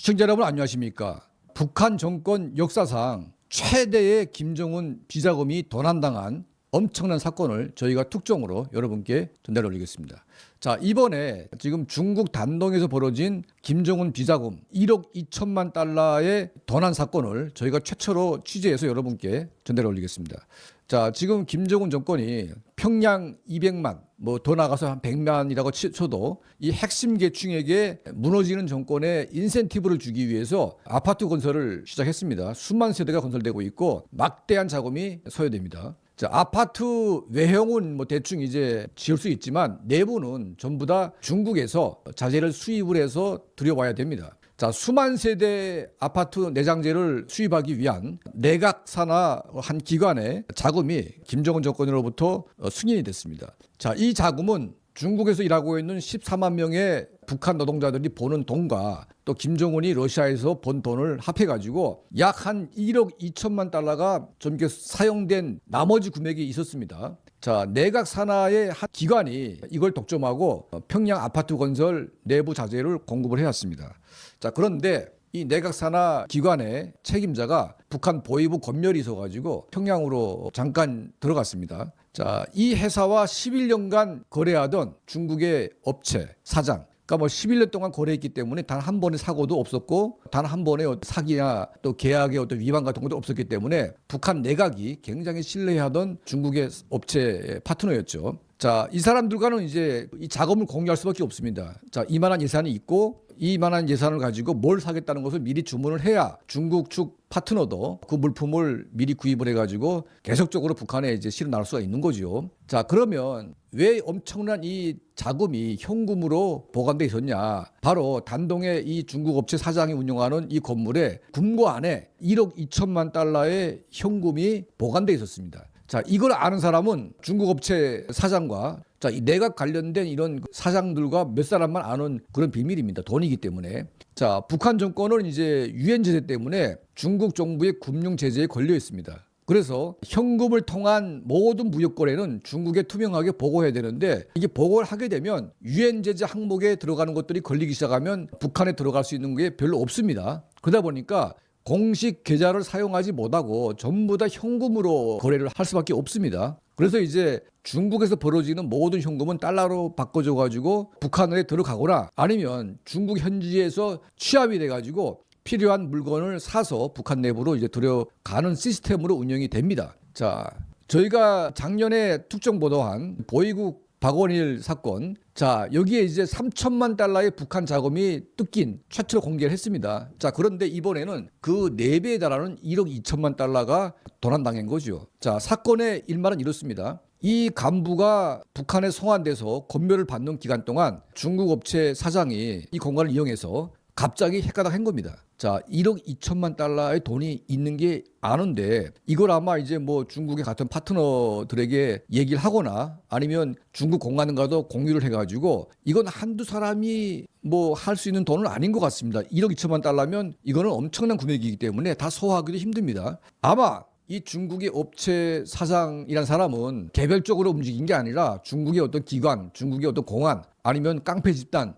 시청자 여러분 안녕하십니까? 북한 정권 역사상 최대의 김정은 비자금이 도난당한 엄청난 사건을 저희가 특종으로 여러분께 전달해 올리겠습니다. 자, 이번에 지금 중국 단동에서 벌어진 김정은 비자금 1억 2천만 달러의 도난 사건을 저희가 최초로 취재해서 여러분께 전달해 올리겠습니다. 자, 지금 김정은 정권이 평양 200만, 뭐 더 나가서 한 100만이라고 쳐도 이 핵심 계층에게 무너지는 정권에 인센티브를 주기 위해서 아파트 건설을 시작했습니다. 수만 세대가 건설되고 있고 막대한 자금이 소요됩니다. 자, 아파트 외형은 뭐 대충 이제 지을 수 있지만 내부는 전부 다 중국에서 자재를 수입을 해서 들여와야 됩니다. 자, 수만 세대 아파트 내장재를 수입하기 위한 내각 산하 한 기관의 자금이 김정은 정권으로부터 승인이 됐습니다. 자, 이 자금은 중국에서 일하고 있는 14만 명의 북한 노동자들이 버는 돈과 또 김정은이 러시아에서 번 돈을 합해가지고 약 한 1억 2천만 달러가 좀 사용된 나머지 금액이 있었습니다. 자, 내각 산하의 한 기관이 이걸 독점하고 평양 아파트 건설 내부 자재를 공급을 해왔습니다. 자, 그런데 이 내각 산하 기관의 책임자가 북한 보위부 검열이 있어가지고 평양으로 잠깐 들어갔습니다. 자, 이 회사와 11년간 거래하던 중국의 업체 사장, 그러니까 뭐 11년 동안 거래했기 때문에 단 한 번의 사고도 없었고 단 한 번의 사기나 또 계약의 어떤 위반 같은 것도 없었기 때문에 북한 내각이 굉장히 신뢰하던 중국의 업체 파트너였죠. 자, 이 사람들과는 이제 이 자금을 공유할 수밖에 없습니다. 자, 이만한 예산이 있고 이만한 예산을 가지고 뭘 사겠다는 것을 미리 주문을 해야 중국 측 파트너도 그 물품을 미리 구입을 해가지고 계속적으로 북한에 이제 실어 나갈 수가 있는 거죠. 자, 그러면 왜 엄청난 이 자금이 현금으로 보관돼 있었냐? 바로 단동의 이 중국 업체 사장이 운영하는 이 건물에 금고 안에 1억 2천만 달러의 현금이 보관돼 있었습니다. 자, 이걸 아는 사람은 중국 업체 사장과 자, 이 내각 관련된 이런 사장들과 몇 사람만 아는 그런 비밀입니다. 돈이기 때문에. 자, 북한 정권은 이제 유엔 제재 때문에 중국 정부의 금융 제재에 걸려 있습니다. 그래서 현금을 통한 모든 무역 거래는 중국에 투명하게 보고해야 되는데 이게 보고를 하게 되면 유엔 제재 항목에 들어가는 것들이 걸리기 시작하면 북한에 들어갈 수 있는 게 별로 없습니다. 그러다 보니까 공식 계좌를 사용하지 못하고 전부 다 현금으로 거래를 할 수밖에 없습니다. 그래서 이제 중국에서 벌어지는 모든 현금은 달러로 바꿔줘 가지고 북한에 들어가거나 아니면 중국 현지에서 취합이 돼 가지고 필요한 물건을 사서 북한 내부로 이제 들어가는 시스템으로 운영이 됩니다. 자, 저희가 작년에 특정 보도한 보위국 박원일 사건, 자, 여기에 이제 3천만 달러의 북한 자금이 뜯긴 최초로 공개를 했습니다. 자, 그런데 이번에는 그 4배에 달하는 1억 2천만 달러가 도난당한 거죠. 자, 사건의 일말은 이렇습니다. 이 간부가 북한에 송환돼서 검열을 받는 기간 동안 중국 업체 사장이 이 공간을 이용해서 갑자기 헷가닥 한 겁니다. 자, 1억 2천만 달러의 돈이 있는 게 아는데 이걸 아마 이제 뭐 중국의 같은 파트너들에게 얘기를 하거나 아니면 중국 공관과도 공유를 해가지고 이건 한두 사람이 뭐 할 수 있는 돈은 아닌 것 같습니다. 1억 2천만 달러면 이거는 엄청난 금액이기 때문에 다 소화하기도 힘듭니다. 아마 이 중국의 업체 사장이란 사람은 개별적으로 움직인 게 아니라 중국의 어떤 기관, 중국의 어떤 공안 아니면 깡패 집단,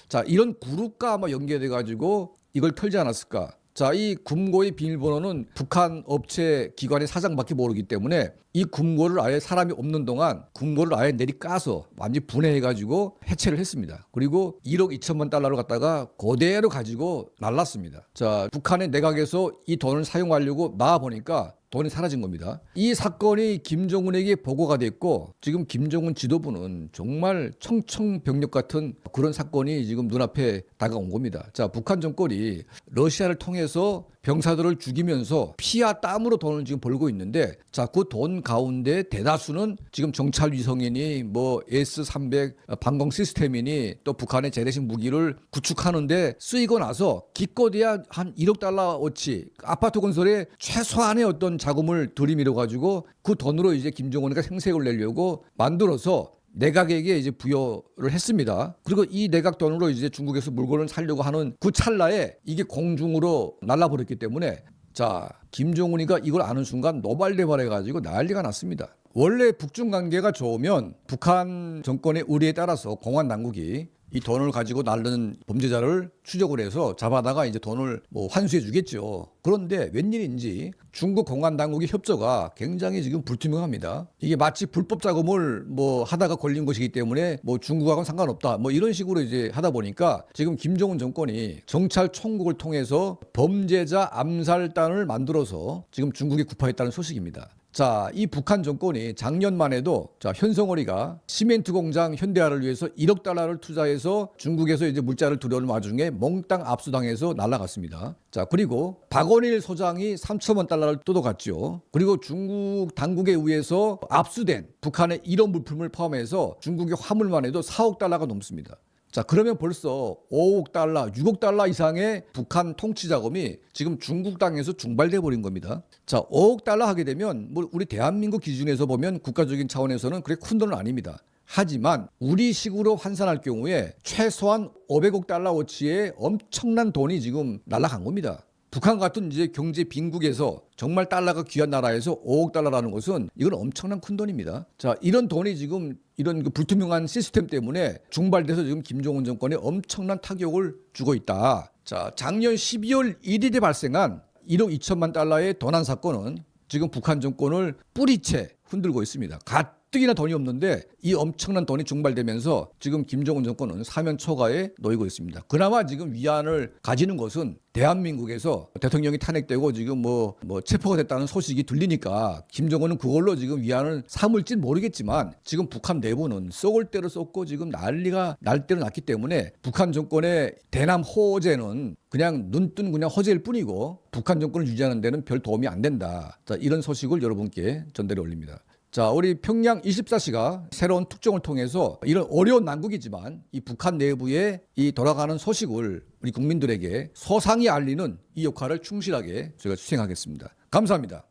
자, 이런 그룹과 아마 연계돼 가지고 이걸 털지 않았을까. 자, 이 금고의 비밀번호는 북한 업체 기관의 사장밖에 모르기 때문에 이 금고를 아예 사람이 없는 동안 금고를 아예 내리 까서 완전히 분해해가지고 해체를 했습니다. 그리고 1억 2천만 달러를 갖다가 그대로 가지고 날랐습니다. 자, 북한의 내각에서 이 돈을 사용하려고 나와보니까 돈이 사라진 겁니다. 이 사건이 김정은에게 보고가 됐고 지금 김정은 지도부는 정말 청천벽력 같은 그런 사건이 지금 눈앞에 다가온 겁니다. 자, 북한 정권이 러시아를 통해서 병사들을 죽이면서 피와 땀으로 돈을 지금 벌고 있는데 자, 그 돈 가운데 대다수는 지금 정찰 위성이니 뭐 S-300 방공 시스템이니 또 북한의 재래식 무기를 구축하는데 쓰이고 나서 기껏해야 한 1억 달러어치 아파트 건설에 최소한의 어떤 자금을 들이밀어 가지고 그 돈으로 이제 김정은이가 생색을 내려고 만들어서 내각에게 이제 부여를 했습니다. 그리고 이 내각 돈으로 이제 중국에서 물건을 사려고 하는 그 찰나에 이게 공중으로 날라버렸기 때문에 자, 김정은이가 이걸 아는 순간 노발대발해가지고 난리가 났습니다. 원래 북중 관계가 좋으면 북한 정권의 의뢰에 따라서 공안 당국이 이 돈을 가지고 날르는 범죄자를 추적을 해서 잡아다가 이제 돈을 뭐 환수해 주겠죠. 그런데 웬일인지 중국 공안 당국의 협조가 굉장히 지금 불투명합니다. 이게 마치 불법 자금을 뭐 하다가 걸린 것이기 때문에 뭐 중국하고는 상관없다. 뭐 이런 식으로 이제 하다 보니까 지금 김정은 정권이 정찰 총국을 통해서 범죄자 암살단을 만들어서 지금 중국에 구파했다는 소식입니다. 자, 이 북한 정권이 작년만 해도 자, 현성월이가 시멘트 공장 현대화를 위해서 1억 달러를 투자해서 중국에서 이제 물자를 들여오는 와중에 몽땅 압수당해서 날아갔습니다. 자, 그리고 박원일 소장이 3천만 달러를 뜯어갔죠. 그리고 중국 당국에 의해서 압수된 북한의 이런 물품을 포함해서 중국의 화물만 해도 4억 달러가 넘습니다. 자, 그러면 벌써 5억 달러, 6억 달러 이상의 북한 통치 자금이 지금 중국 땅에서 중발돼 버린 겁니다. 자, 5억 달러 하게 되면 뭐 우리 대한민국 기준에서 보면 국가적인 차원에서는 그렇게 큰 돈은 아닙니다. 하지만 우리식으로 환산할 경우에 최소한 500억 달러어치의 엄청난 돈이 지금 날아간 겁니다. 북한 같은 이제 경제 빈국에서 정말 달러가 귀한 나라에서 5억 달러라는 것은 이건 엄청난 큰 돈입니다. 자, 이런 돈이 지금 이런 그 불투명한 시스템 때문에 중발돼서 지금 김정은 정권에 엄청난 타격을 주고 있다. 자, 작년 12월 1일에 발생한 1억 2천만 달러의 도난 사건은 지금 북한 정권을 뿌리채 흔들고 있습니다. 가뜩이나 돈이 없는데 이 엄청난 돈이 중발되면서 지금 김정은 정권은 사면 초가에 놓이고 있습니다. 그나마 지금 위안을 가지는 것은 대한민국에서 대통령이 탄핵되고 지금 뭐 체포가 됐다는 소식이 들리니까 김정은은 그걸로 지금 위안을 삼을진 모르겠지만 지금 북한 내부는 썩을 대로 썩고 지금 난리가 날 대로 났기 때문에 북한 정권의 대남 호재는 그냥 눈뜬 그냥 허재일 뿐이고 북한 정권을 유지하는 데는 별 도움이 안 된다. 자, 이런 소식을 여러분께 전달해 올립니다. 자, 우리 평양 24시가 새로운 특종을 통해서 이런 어려운 난국이지만 이 북한 내부의 이 돌아가는 소식을 우리 국민들에게 소상히 알리는 이 역할을 충실하게 저희가 수행하겠습니다. 감사합니다.